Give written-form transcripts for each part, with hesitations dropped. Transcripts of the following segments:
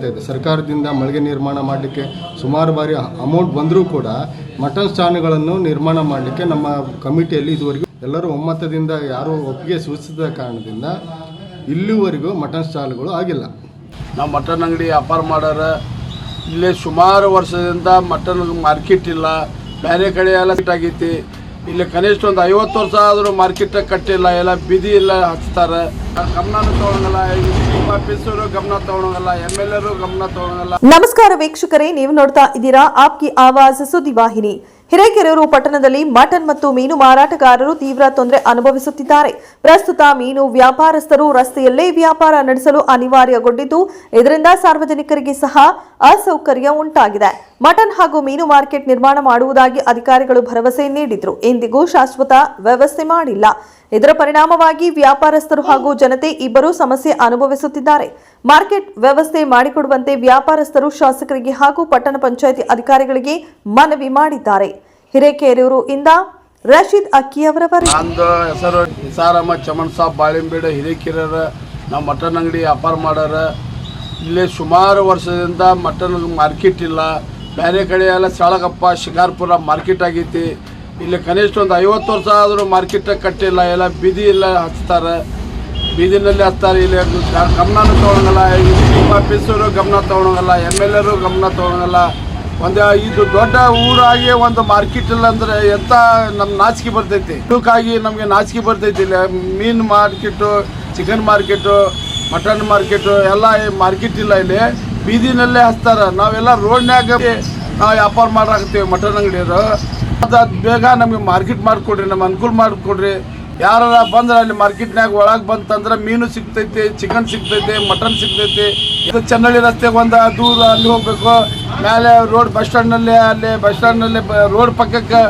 ಸರ್ಕಾರದಿಂದ ಮಳಿಗೆ ನಿರ್ಮಾಣ ಮಾಡಲಿಕ್ಕೆ ಸುಮಾರು ಬಾರಿ ಅಮೌಂಟ್ ಬಂದರೂ ಕೂಡ ಮಟನ್ ಸ್ಟಾಲ್ಗಳನ್ನು ನಿರ್ಮಾಣ ಮಾಡಲಿಕ್ಕೆ ನಮ್ಮ ಕಮಿಟಿಯಲ್ಲಿ ಇದುವರೆಗೂ ಎಲ್ಲರೂ ಒಮ್ಮತದಿಂದ ಯಾರೂ ಒಪ್ಪಿಗೆ ಸೂಚಿಸಿದ ಕಾರಣದಿಂದ ಇಲ್ಲಿವರೆಗೂ ಮಟನ್ ಸ್ಟಾಲ್ಗಳು ಆಗಿಲ್ಲ. ನಾವು ಮಟನ್ ಅಂಗಡಿ ವ್ಯಾಪಾರ ಮಾಡೋರ ಇಲ್ಲೇ ಸುಮಾರು ವರ್ಷದಿಂದ ಮಟನ್ ಮಾರ್ಕೆಟ್ ಇಲ್ಲ, ಬೇರೆ ಕಡೆ ಎಲ್ಲ ಆಗೈತಿ. ಇಲ್ಲಿ ಕನಿಷ್ಠ ಒಂದು 50 ವರ್ಷ ಆದರೂ ಮಾರ್ಕೆಟ್ ಕಟ್ಟಿಲ್ಲ, ಎಲ್ಲ ಬೀದಿ ಎಲ್ಲ ಹಚ್ತಾರೆ. ಗಮನನೂ ತಗೊಳಂಗಲ್ಲ, ಆಫೀಸರು ಗಮನ ತಗೊಳಂಗಲ್ಲ, MLA ಗಮನ ತಗೊಳಂಗಲ್ಲ. ನಮಸ್ಕಾರ ವೀಕ್ಷಕರೇ, ನೀವು ನೋಡ್ತಾ ಇದ್ದೀರಾ ಆಪ್ಕಿ ಆವಾಜ್ ಸುದ್ದಿವಾಹಿನಿ. ಹಿರೇಕೆರೂರು ಪಟ್ಟಣದಲ್ಲಿ ಮಟನ್ ಮತ್ತು ಮೀನು ಮಾರಾಟಗಾರರು ತೀವ್ರ ತೊಂದರೆ ಅನುಭವಿಸುತ್ತಿದ್ದಾರೆ. ಪ್ರಸ್ತುತ ಮೀನು ವ್ಯಾಪಾರಸ್ಥರು ರಸ್ತೆಯಲ್ಲೇ ವ್ಯಾಪಾರ ನಡೆಸಲು ಅನಿವಾರ್ಯಗೊಂಡಿದ್ದು, ಇದರಿಂದ ಸಾರ್ವಜನಿಕರಿಗೆ ಸಹ ಅಸೌಕರ್ಯ ಉಂಟಾಗಿದೆ. ಮಟನ್ ಹಾಗೂ ಮೀನು ಮಾರ್ಕೆಟ್ ನಿರ್ಮಾಣ ಮಾಡುವುದಾಗಿ ಅಧಿಕಾರಿಗಳು ಭರವಸೆ ನೀಡಿದ್ರು, ಎಂದಿಗೂ ಶಾಶ್ವತ ವ್ಯವಸ್ಥೆ ಮಾಡಿಲ್ಲ. ಇದರ ಪರಿಣಾಮವಾಗಿ ವ್ಯಾಪಾರಸ್ಥರು ಹಾಗೂ ಜನತೆ ಇಬ್ಬರೂ ಸಮಸ್ಯೆ ಅನುಭವಿಸುತ್ತಿದ್ದಾರೆ. ಮಾರ್ಕೆಟ್ ವ್ಯವಸ್ಥೆ ಮಾಡಿಕೊಡುವಂತೆ ವ್ಯಾಪಾರಸ್ಥರು ಶಾಸಕರಿಗೆ ಹಾಗೂ ಪಟ್ಟಣ ಪಂಚಾಯಿತಿ ಅಧಿಕಾರಿಗಳಿಗೆ ಮನವಿ ಮಾಡಿದ್ದಾರೆ. ಹಿರೇಕೆರೂರು ಇಂದ ರಶೀದ್ ಅಕ್ಕಿ ಅವರ ನಂದು ಹೆಸರು ನಿಸಾರಮ್ಮ ಚಮನ್ ಸಾಬ್ ಬಾಳಿಂಬೇಡ. ಹಿರೇಕೆರೂರು ನಾವು ಮಟನ್ ಅಂಗಡಿ ವ್ಯಾಪಾರ ಮಾಡೋರ ಇಲ್ಲೇ ಸುಮಾರು ವರ್ಷದಿಂದ ಮಟನ್ ಮಾರ್ಕೆಟ್ ಇಲ್ಲ, ಬೇರೆ ಕಡೆ ಎಲ್ಲ ಸಾಳಗಪ್ಪ ಶಿಕಾರ್ಪುರ ಮಾರ್ಕೆಟ್ ಆಗೈತಿ. ಇಲ್ಲಿ ಕನಿಷ್ಠ ಒಂದು 50 ವರ್ಷ ಆದರೂ ಮಾರ್ಕೆಟ್ ಕಟ್ಟಿಲ್ಲ, ಎಲ್ಲ ಬೀದಿ ಎಲ್ಲ ಹಚ್ತಾರೆ, ಬೀದಿನಲ್ಲಿ ಹಚ್ತಾರೆ. ಇಲ್ಲಿ ಗಮನನೂ ತಗೊಳಂಗಲ್ಲ, ಆಫೀಸರು ಗಮನ ತಗೊಳಂಗಲ್ಲ, MLA ಗಮನ ತಗೊಳಂಗಲ್ಲ. ಒಂದು ಇದು ದೊಡ್ಡ ಊರಾಗಿ ಒಂದು ಮಾರ್ಕೆಟ್ ಇಲ್ಲ ಅಂದರೆ ಎಂಥ ನಮ್ಮ ನಾಚಿಕೆ ಬರ್ತೈತಿ. ಇದಕ್ಕಾಗಿ ನಮಗೆ ನಾಚಿಕೆ ಬರ್ತೈತಿ. ಇಲ್ಲಿ ಮೀನು market, chicken market, mutton market ಎಲ್ಲ ಮಾರ್ಕೆಟ್ ಇಲ್ಲ, ಇಲ್ಲಿ ಬೀದಿನಲ್ಲೇ ಹಚ್ತಾರೆ. ನಾವೆಲ್ಲ ರೋಡ್ನ್ಯಾಗ ನಾವು ವ್ಯಾಪಾರ ಮಾಡಾಕತ್ತೀವಿ ಮಟನ್ ಅಂಗಡಿಯವರು. ಅದು ಬೇಗ ನಮಗೆ ಮಾರ್ಕೆಟ್ ಮಾಡಿಕೊಡ್ರಿ, ನಮ್ಮ ಅನುಕೂಲ ಮಾಡಿಕೊಡ್ರಿ. ಯಾರ ಬಂದ್ರೆ ಅಲ್ಲಿ ಮಾರ್ಕೆಟ್ನಾಗ ಒಳಗೆ ಬಂತಂದ್ರೆ ಮೀನು ಸಿಗ್ತೈತಿ, ಚಿಕನ್ ಸಿಗ್ತೈತಿ, ಮಟನ್ ಸಿಗ್ತೈತಿ. ಇದು ಚನ್ನಳ್ಳಿ ರಸ್ತೆಗೆ ಒಂದು ದೂರ ಅಲ್ಲಿ ಹೋಗ್ಬೇಕು. ಮೇಲೆ ರೋಡ್ ಬಸ್ ಸ್ಟ್ಯಾಂಡ್ನಲ್ಲಿ ರೋಡ್ ಪಕ್ಕಕ್ಕೆ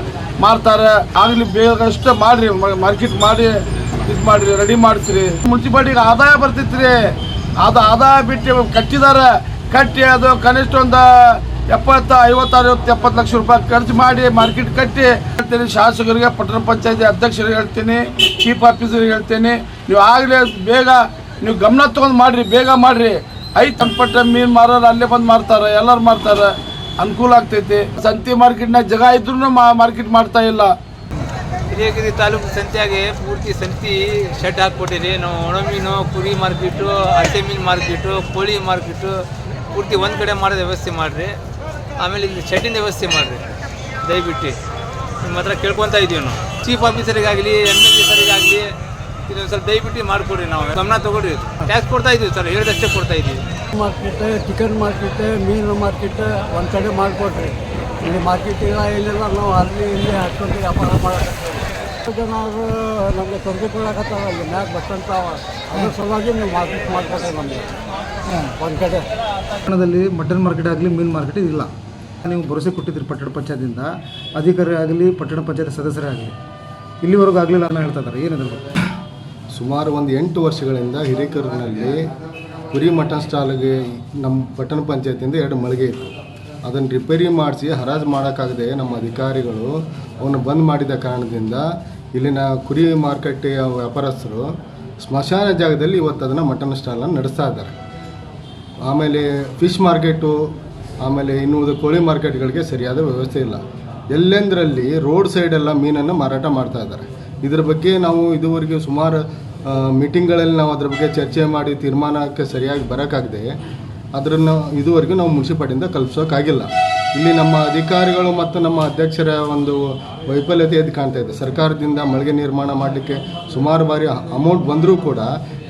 ಮಾರ್ತಾರೆ. ಆಗಲಿ ಬೇಗಷ್ಟು ಮಾಡಿರಿ, ಮಾರ್ಕೆಟ್ ಮಾಡಿ ಇದು ಮಾಡಿರಿ, ರೆಡಿ ಮಾಡಿಸ್ರಿ. ಮುನ್ಸಿಪಾಲ್ಟಿಗೆ ಆದಾಯ ಬರ್ತೈತ್ರಿ, ಅದು ಆದಾಯ ಬಿಟ್ಟು ಕಟ್ಟಿದ್ದಾರೆ. ಕಟ್ಟಿ ಅದು ಕನಿಷ್ಠ ಒಂದು 70, 50, 60, 70 ಲಕ್ಷ ರೂಪಾಯಿ ಖರ್ಚು ಮಾಡಿ ಮಾರ್ಕೆಟ್ ಕಟ್ಟಿ ಹೇಳ್ತೀನಿ. ಶಾಸಕರಿಗೆ, ಪಟ್ಟಣ ಪಂಚಾಯತಿ ಅಧ್ಯಕ್ಷರಿಗೆ ಹೇಳ್ತೀನಿ, ಚೀಫ್ ಆಫೀಸರಿಗೆ ಹೇಳ್ತೀನಿ, ನೀವು ಆಗಲೇ ಬೇಗ ನೀವು ಗಮನ ತೊಗೊಂಡು ಮಾಡಿರಿ, ಬೇಗ ಮಾಡಿರಿ. ಸಂಪಟ್ಟ ಮೀನು ಮಾರೋರು ಅಲ್ಲೇ ಬಂದು ಮಾರ್ತಾರೆ, ಎಲ್ಲರೂ ಮಾರ್ತಾರೆ, ಅನುಕೂಲ ಆಗ್ತೈತಿ. ಸಂತಿ ಮಾರ್ಕೆಟ್ನಾಗ ಜಾಗ ಇದ್ರೂ ಮಾರ್ಕೆಟ್ ಮಾಡ್ತಾ ಇಲ್ಲ. ಹಿರೇಕೆರೆ ತಾಲೂಕು ಸಂತ್ಯಾಗೆ ಪೂರ್ತಿ ಸಂತಿ ಶೆಡ್ ಹಾಕ್ಕೊಟ್ಟಿರಿ. ನಾವು ಒಣ ಮೀನು, ಕುರಿ ಮಾರ್ಕೆಟು, ಹಸೆ ಮೀನು ಮಾರ್ಕೆಟು, ಕೋಳಿ ಮಾರ್ಕೆಟು ಪೂರ್ತಿ ಒಂದು ಕಡೆ ಮಾಡೋದು ವ್ಯವಸ್ಥೆ ಮಾಡಿರಿ. ಆಮೇಲೆ ಇಲ್ಲಿ ಶೆಡ್ಡಿನ ವ್ಯವಸ್ಥೆ ಮಾಡಿರಿ ದಯವಿಟ್ಟು. ನಿಮ್ಮ ಹತ್ರ ಕೇಳ್ಕೊತಾ ಇದ್ದೀವಿ ನಾವು. ಚೀಫ್ ಆಫೀಸರಿಗಾಗಲಿ, MLA ಸರಿಗಾಗಲಿ ಇದೊಂದು ಸ್ವಲ್ಪ ದಯವಿಟ್ಟು ಮಾಡಿಕೊಡ್ರಿ. ನಾವು ಗಮನ ತೊಗೊಳ್ರಿ. ಟ್ಯಾಕ್ಸ್ ಕೊಡ್ತಾ ಇದ್ದೀವಿ ಸರ್, ಹೇಳಿದಷ್ಟೇ ಕೊಡ್ತಾ ಇದ್ದೀವಿ. ಮಾರ್ಕೆಟ್, ಚಿಕನ್ ಮಾರ್ಕೆಟ್, ಮೀನು ಮಾರ್ಕೆಟ್ ಒಂದು ಕಡೆ ಮಾಡಿಕೊಡ್ರಿ. ಇಲ್ಲಿ ಮಾರ್ಕೆಟಿಗೆ ಏನಿಲ್ಲ, ನಾವು ಅಲ್ಲಿ ಇಲ್ಲಿ ಹಾಕ್ಕೊಂಡು ವ್ಯಾಪಾರ ಮಾಡಕತ್ತೀವಿ. ಜನರು ನಮಗೆ ತೊಂದರೆ ಕೊಡಕತ್ತಾರ, ಅಲ್ಲಿ ಮ್ಯಾಗ ಬರ್ತಂತಾವ. ಅದ್ರ ಸಲುವಾಗಿ ನೀವು ಮಾರ್ಕೆಟ್ ಮಾಡ್ಕೊಡ್ರಿ ನಮಗೆ ಒಂದು ಕಡೆ. ಪಟ್ಟಣದಲ್ಲಿ ಮಟನ್ ಮಾರ್ಕೆಟ್ ಆಗಲಿ, ಮೀನು ಮಾರ್ಕೆಟ್ ಇಲ್ಲ. ನೀವು ಭರವಸೆ ಕೊಟ್ಟಿದ್ರಿ ಪಟ್ಟಣ ಪಂಚಾಯತಿಯಿಂದ, ಅಧಿಕಾರಿ ಆಗಲಿ, ಪಟ್ಟಣ ಪಂಚಾಯತ್ ಸದಸ್ಯರೇ ಆಗಲಿ, ಇಲ್ಲಿವರೆಗೂ ಆಗಲಿಲ್ಲ ಅನ್ನೋ ಹೇಳ್ತಾ ಇದ್ದಾರೆ. ಏನಿದೆ? ಸುಮಾರು ಒಂದು 8 ವರ್ಷಗಳಿಂದ ಹಿರೇಕೆರೂರಿನಲ್ಲಿ ಕುರಿ ಮಟನ್ ಸ್ಟಾಲ್ಗೆ ನಮ್ಮ ಪಟ್ಟಣ ಪಂಚಾಯತಿಯಿಂದ 2 ಮಳಿಗೆ ಇತ್ತು. ಅದನ್ನು ರಿಪೇರಿ ಮಾಡಿಸಿ ಹರಾಜು ಮಾಡೋಕ್ಕಾಗದೆ ನಮ್ಮ ಅಧಿಕಾರಿಗಳು ಅವನು ಬಂದ್ ಮಾಡಿದ ಕಾರಣದಿಂದ ಇಲ್ಲಿನ ಕುರಿ ಮಾರ್ಕೆಟ್ ವ್ಯಾಪಾರಸ್ಥರು ಸ್ಮಶಾನ ಜಾಗದಲ್ಲಿ ಇವತ್ತು ಅದನ್ನು ಮಟನ್ ಸ್ಟಾಲನ್ನು ನಡೆಸ್ತಾ ಇದ್ದಾರೆ. ಆಮೇಲೆ ಫಿಶ್ ಮಾರ್ಕೆಟು, ಆಮೇಲೆ ಇನ್ನುಳಿದ ಕೋಳಿ ಮಾರ್ಕೆಟ್ಗಳಿಗೆ ಸರಿಯಾದ ವ್ಯವಸ್ಥೆ ಇಲ್ಲ. ಎಲ್ಲೆಂದರಲ್ಲಿ ರೋಡ್ ಸೈಡೆಲ್ಲ ಮೀನನ್ನು ಮಾರಾಟ ಮಾಡ್ತಾ ಇದ್ದಾರೆ. ಇದರ ಬಗ್ಗೆ ನಾವು ಇದುವರೆಗೆ ಸುಮಾರು ಮೀಟಿಂಗ್ಗಳಲ್ಲಿ ನಾವು ಅದ್ರ ಬಗ್ಗೆ ಚರ್ಚೆ ಮಾಡಿ ತೀರ್ಮಾನಕ್ಕೆ ಸರಿಯಾಗಿ ಬರೋಕ್ಕಾಗದೆ ಅದನ್ನು ಇದುವರೆಗೂ ನಾವು ಮುನ್ಸಿಪಾಲ್ಟಿಯಿಂದ ಕಲ್ಪಿಸೋಕ್ಕಾಗಿಲ್ಲ. ಇಲ್ಲಿ ನಮ್ಮ ಅಧಿಕಾರಿಗಳು ಮತ್ತು ನಮ್ಮ ಅಧ್ಯಕ್ಷರ ಒಂದು ವೈಫಲ್ಯತೆ ಎದ್ದು ಕಾಣ್ತಾ ಇದೆ. ಸರ್ಕಾರದಿಂದ ಮಳಿಗೆ ನಿರ್ಮಾಣ ಮಾಡಲಿಕ್ಕೆ ಸುಮಾರು ಬಾರಿ ಅಮೌಂಟ್ ಬಂದರೂ ಕೂಡ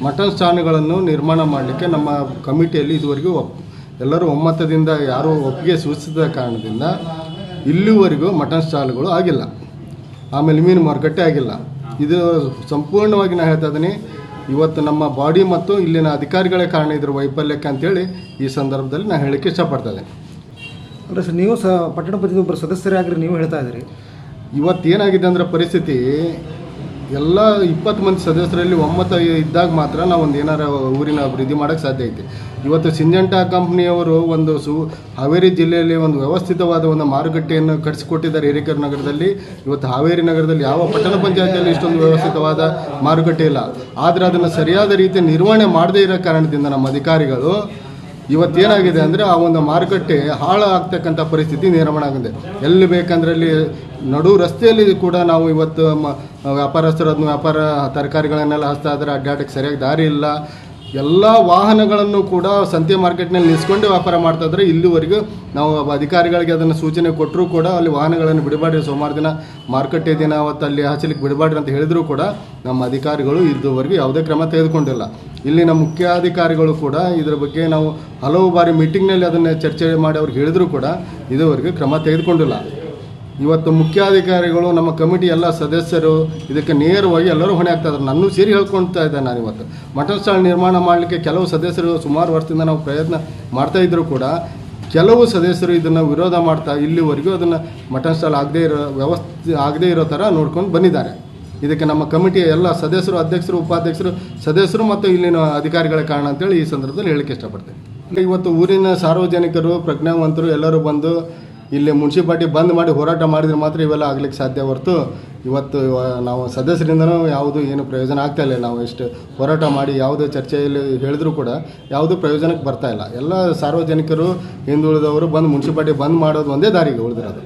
ಮಟನ್ ಸ್ಟಾಲ್ಗಳನ್ನು ನಿರ್ಮಾಣ ಮಾಡಲಿಕ್ಕೆ ನಮ್ಮ ಕಮಿಟಿಯಲ್ಲಿ ಇದುವರೆಗೂ ಎಲ್ಲರೂ ಒಮ್ಮತದಿಂದ ಯಾರೂ ಒಪ್ಪಿಗೆ ಸೂಚಿಸಿದ ಕಾರಣದಿಂದ ಇಲ್ಲಿವರೆಗೂ ಮಟನ್ ಸ್ಟಾಲ್ಗಳು ಆಗಿಲ್ಲ. ಆಮೇಲೆ ಮೀನು ಮಾರುಕಟ್ಟೆ ಆಗಿಲ್ಲ. ಇದು ಸಂಪೂರ್ಣವಾಗಿ ನಾನು ಹೇಳ್ತಾ ಇದ್ದೀನಿ, ಇವತ್ತು ನಮ್ಮ ಬಾಡಿ ಮತ್ತು ಇಲ್ಲಿನ ಅಧಿಕಾರಿಗಳೇ ಕಾರಣ ಇದ್ರ ವೈಫಲ್ಯಕ್ಕೆ ಅಂತೇಳಿ ಈ ಸಂದರ್ಭದಲ್ಲಿ ನಾನು ಹೇಳಕ್ಕೆ ಇಷ್ಟಪಡ್ತಾ ಇದ್ದೇನೆ. ಅಂದರೆ ಸರ್, ನೀವು ಪಟ್ಟಣ ಪಂಚಾಯತ್ ಒಬ್ಬರು ಸದಸ್ಯರೇ ಆಗಿರಿ, ನೀವು ಹೇಳ್ತಾ ಇದ್ದೀರಿ. ಇವತ್ತೇನಾಗಿದೆ ಅಂದರೆ ಪರಿಸ್ಥಿತಿ, ಎಲ್ಲ 20 ಮಂದಿ ಸದಸ್ಯರಲ್ಲಿ ಒಮ್ಮತ ಇದ್ದಾಗ ಮಾತ್ರ ನಾವು ಒಂದು ಏನಾರ ಊರಿನ ಅಭಿವೃದ್ಧಿ ಮಾಡೋಕ್ಕೆ ಸಾಧ್ಯ ಐತೆ. ಇವತ್ತು ಸಿಂಜೆಂಟಾ ಕಂಪ್ನಿಯವರು ಒಂದು ಹಾವೇರಿ ಜಿಲ್ಲೆಯಲ್ಲಿ ಒಂದು ವ್ಯವಸ್ಥಿತವಾದ ಒಂದು ಮಾರುಕಟ್ಟೆಯನ್ನು ಕಟ್ಟಿಸಿಕೊಟ್ಟಿದ್ದಾರೆ ಹಿರೇಕೆರೂರು ನಗರದಲ್ಲಿ. ಇವತ್ತು ಹಾವೇರಿ ನಗರದಲ್ಲಿ ಯಾವ ಪಟ್ಟಣ ಪಂಚಾಯತಿಯಲ್ಲಿ ಇಷ್ಟೊಂದು ವ್ಯವಸ್ಥಿತವಾದ ಮಾರುಕಟ್ಟೆ ಇಲ್ಲ. ಆದರೆ ಅದನ್ನು ಸರಿಯಾದ ರೀತಿ ನಿರ್ವಹಣೆ ಮಾಡದೇ ಇರೋ ಕಾರಣದಿಂದ ನಮ್ಮ ಅಧಿಕಾರಿಗಳು ಇವತ್ತೇನಾಗಿದೆ ಅಂದರೆ ಆ ಒಂದು ಮಾರುಕಟ್ಟೆ ಹಾಳಾಗ್ತಕ್ಕಂಥ ಪರಿಸ್ಥಿತಿ ನಿರ್ಮಾಣ ಆಗಿದೆ. ಎಲ್ಲಿ ಬೇಕಂದ್ರೆ ಅಲ್ಲಿ ನಡು ರಸ್ತೆಯಲ್ಲಿ ಕೂಡ ನಾವು ಇವತ್ತು ವ್ಯಾಪಾರಸ್ಥರು ಅದನ್ನ ವ್ಯಾಪಾರ ತರಕಾರಿಗಳನ್ನೆಲ್ಲ ಹಚ್ತಾ ಇದ್ದಾರೆ. ಅಡ್ಡಾಡಕ್ಕೆ ಸರಿಯಾಗಿ ದಾರಿ ಇಲ್ಲ. ಎಲ್ಲ ವಾಹನಗಳನ್ನು ಕೂಡ ಸಂತೆ ಮಾರ್ಕೆಟ್ನಲ್ಲಿ ನಿಲ್ಲಿಸ್ಕೊಂಡು ವ್ಯಾಪಾರ ಮಾಡ್ತಾಯಿದ್ರೆ. ಇಲ್ಲಿವರೆಗೂ ನಾವು ಅಧಿಕಾರಿಗಳಿಗೆ ಅದನ್ನು ಸೂಚನೆ ಕೊಟ್ಟರೂ ಕೂಡ ಅಲ್ಲಿ ವಾಹನಗಳನ್ನು ಬಿಡಬಾಡ್ರಿ, ಸೋಮವಾರ ದಿನ ಮಾರುಕಟ್ಟೆ ದಿನ ಅವತ್ತು ಅಲ್ಲಿ ಹಚ್ಚಲಿಕ್ಕೆ ಬಿಡಬಾಡ್ರಿ ಅಂತ ಹೇಳಿದರೂ ಕೂಡ ನಮ್ಮ ಅಧಿಕಾರಿಗಳು ಇದುವರೆಗೂ ಯಾವುದೇ ಕ್ರಮ ತೆಗೆದುಕೊಂಡಿಲ್ಲ. ಇಲ್ಲಿನ ಮುಖ್ಯಾಧಿಕಾರಿಗಳು ಕೂಡ ಇದರ ಬಗ್ಗೆ ನಾವು ಹಲವು ಬಾರಿ ಮೀಟಿಂಗ್ನಲ್ಲಿ ಅದನ್ನು ಚರ್ಚೆ ಮಾಡಿ ಅವ್ರಿಗೆ ಹೇಳಿದರೂ ಕೂಡ ಇದುವರೆಗೂ ಕ್ರಮ ತೆಗೆದುಕೊಂಡಿಲ್ಲ. ಇವತ್ತು ಮುಖ್ಯಾಧಿಕಾರಿಗಳು ನಮ್ಮ ಕಮಿಟಿ ಎಲ್ಲ ಸದಸ್ಯರು ಇದಕ್ಕೆ ನೇರವಾಗಿ ಎಲ್ಲರೂ ಹೊಣೆ ಆಗ್ತಾ ಇದ್ದಾರೆ. ನನ್ನೂ ಸೇರಿ ಹೇಳ್ಕೊಳ್ತಾ ಇದ್ದೆ. ನಾನು ಇವತ್ತು ಮಟನ್ ಸ್ಟಾಲ್ ನಿರ್ಮಾಣ ಮಾಡಲಿಕ್ಕೆ ಕೆಲವು ಸದಸ್ಯರು ಸುಮಾರು ವರ್ಷದಿಂದ ನಾವು ಪ್ರಯತ್ನ ಮಾಡ್ತಾ ಇದ್ದರೂ ಕೂಡ ಕೆಲವು ಸದಸ್ಯರು ಇದನ್ನು ವಿರೋಧ ಮಾಡ್ತಾ ಇಲ್ಲಿವರೆಗೂ ಅದನ್ನು ಮಟನ್ ಸ್ಟಾಲ್ ಆಗದೇ ಇರೋ ಥರ ನೋಡ್ಕೊಂಡು ಬಂದಿದ್ದಾರೆ. ಇದಕ್ಕೆ ನಮ್ಮ ಕಮಿಟಿಯ ಎಲ್ಲ ಸದಸ್ಯರು, ಅಧ್ಯಕ್ಷರು, ಉಪಾಧ್ಯಕ್ಷರು, ಸದಸ್ಯರು ಮತ್ತು ಇಲ್ಲಿನ ಅಧಿಕಾರಿಗಳ ಕಾರಣ ಅಂತೇಳಿ ಈ ಸಂದರ್ಭದಲ್ಲಿ ಹೇಳಕ್ಕೆ ಇಷ್ಟಪಡ್ತೇನೆ. ಇವತ್ತು ಊರಿನ ಸಾರ್ವಜನಿಕರು, ಪ್ರಜ್ಞಾವಂತರು ಎಲ್ಲರೂ ಬಂದು ಇಲ್ಲಿ ಮುನ್ಸಿಪಾಲ್ಟಿ ಬಂದ್ ಮಾಡಿ ಹೋರಾಟ ಮಾಡಿದರೆ ಮಾತ್ರ ಇವೆಲ್ಲ ಆಗ್ಲಿಕ್ಕೆ ಸಾಧ್ಯ ಹೊರತು ಇವತ್ತು ನಾವು ಸದಸ್ಯರಿಂದನೂ ಯಾವುದು ಏನು ಪ್ರಯೋಜನ ಆಗ್ತಾ ಇಲ್ಲ. ನಾವು ಎಷ್ಟು ಹೋರಾಟ ಮಾಡಿ ಯಾವುದೇ ಚರ್ಚೆಯಲ್ಲಿ ಹೇಳಿದರೂ ಕೂಡ ಯಾವುದೂ ಪ್ರಯೋಜನಕ್ಕೆ ಬರ್ತಾ ಇಲ್ಲ. ಎಲ್ಲ ಸಾರ್ವಜನಿಕರು ಹಿಂದುಳಿದವರು ಬಂದು ಮುನ್ಸಿಪಾಲ್ಟಿ ಬಂದ್ ಮಾಡೋದು ಒಂದೇ ದಾರಿಗೆ ಉಳಿದಿರೋದು.